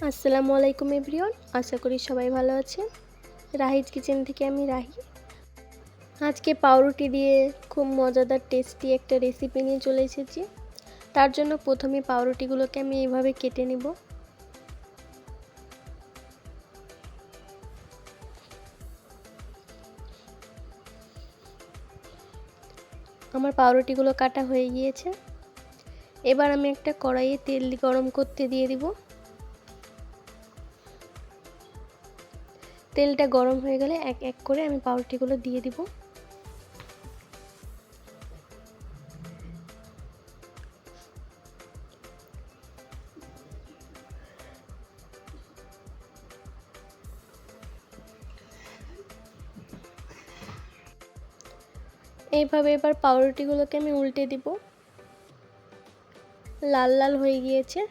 আসসালামু আলাইকুম এভরিওয়ান, আশা করি সবাই ভালো আছেন। রাহিজ কিচেন থেকে আমি রাহি। আজকে পাউরুটি দিয়ে খুব মজাদার টেস্টি একটা রেসিপি নিয়ে চলে এসেছি। তার জন্য প্রথমে পাউরুটিগুলোকে আমি এইভাবে কেটে নেব। আমার পাউরুটিগুলো কাটা হয়ে গিয়েছে। এবার আমি একটা কড়াইয়ে তেল গরম করতে দিয়ে দিব। তেলটা গরম হয়ে গেলে এক এক করে আমি পাউরুটিগুলো দিয়ে দিব। এইভাবে এবার পাউরুটিগুলোকে আমি উল্টে দিব। লাল লাল হয়ে গিয়েছে।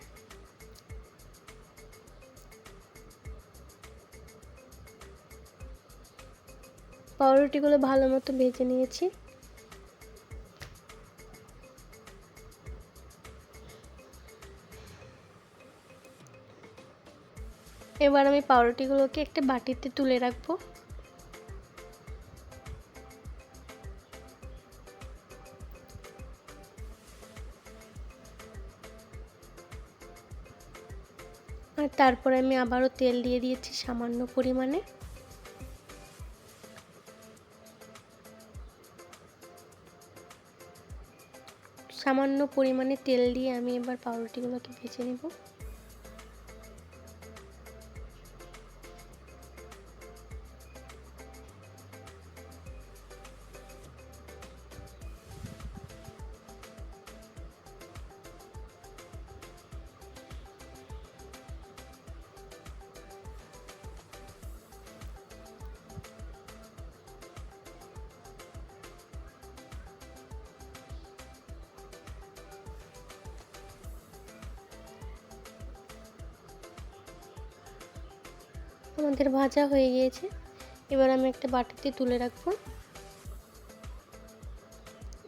পাউরুটিগুলো ভালো মতো ভেজে নিয়েছি। এবার আমি পাউরুটিগুলোকে একটা বাটিতে তুলে রাখবো। আর তারপরে আমি আবারও তেল দিয়ে দিয়েছি সামান্য পরিমাণে। সামান্য পরিমাণে তেল দিয়ে আমি এবার পাউরুটিগুলোকে ভেজে নেব। আমাদের ভাজা হয়ে গিয়েছে। এবার আমি একটা বাটিতে তুলে রাখবো।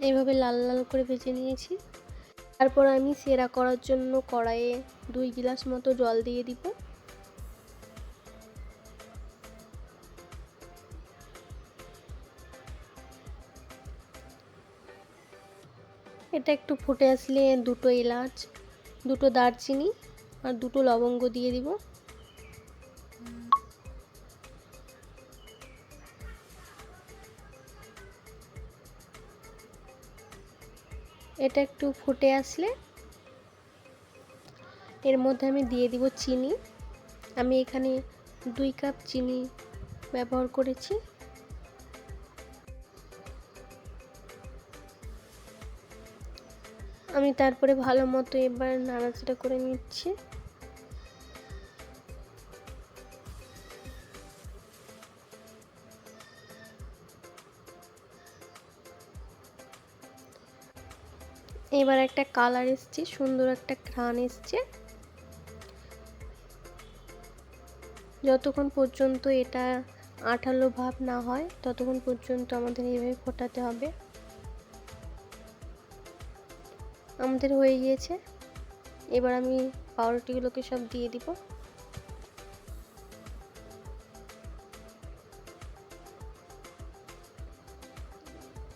এইভাবে লাল লাল করে ভেজে নিয়েছি। তারপর আমি সেরা করার জন্য কড়াইয়ে 2 গ্লাস মতো জল দিয়ে দিব। এটা একটু ফুটে আসলে 2টো এলাচ, 2টো দারচিনি আর 2টো লবঙ্গ দিয়ে দিব। এটা একটু ফুটে আসলে এর মধ্যে আমি দিয়ে দিব চিনি। আমি এখানে 2 কাপ চিনি ব্যবহার করেছি। আমি তারপরে ভালো মতো এবার নাড়াচাড়া করে নিচ্ছি। এবার একটা কালার এসছে, সুন্দর একটা ঘ্রাণ এসছে। যতক্ষণ পর্যন্ত এটা আঠালো ভাব না হয় ততক্ষণ পর্যন্ত আমাদের এইভাবে ফোটাতে হবে। আমাদের হয়ে গিয়েছে। এবার আমি পাউরুটিগুলোকে সব দিয়ে দিব।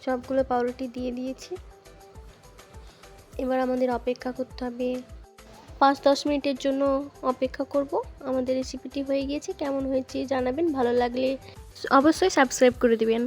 সবগুলো পাউরুটি দিয়ে দিয়েছি। এবার আমাদের অপেক্ষা করতে হবে 5-10 মিনিটের জন্য অপেক্ষা করব। আমাদের রেসিপিটি হয়ে গিয়েছে। কেমন হয়েছে জানাবেন। ভালো লাগলে অবশ্যই সাবস্ক্রাইব করে দিবেন।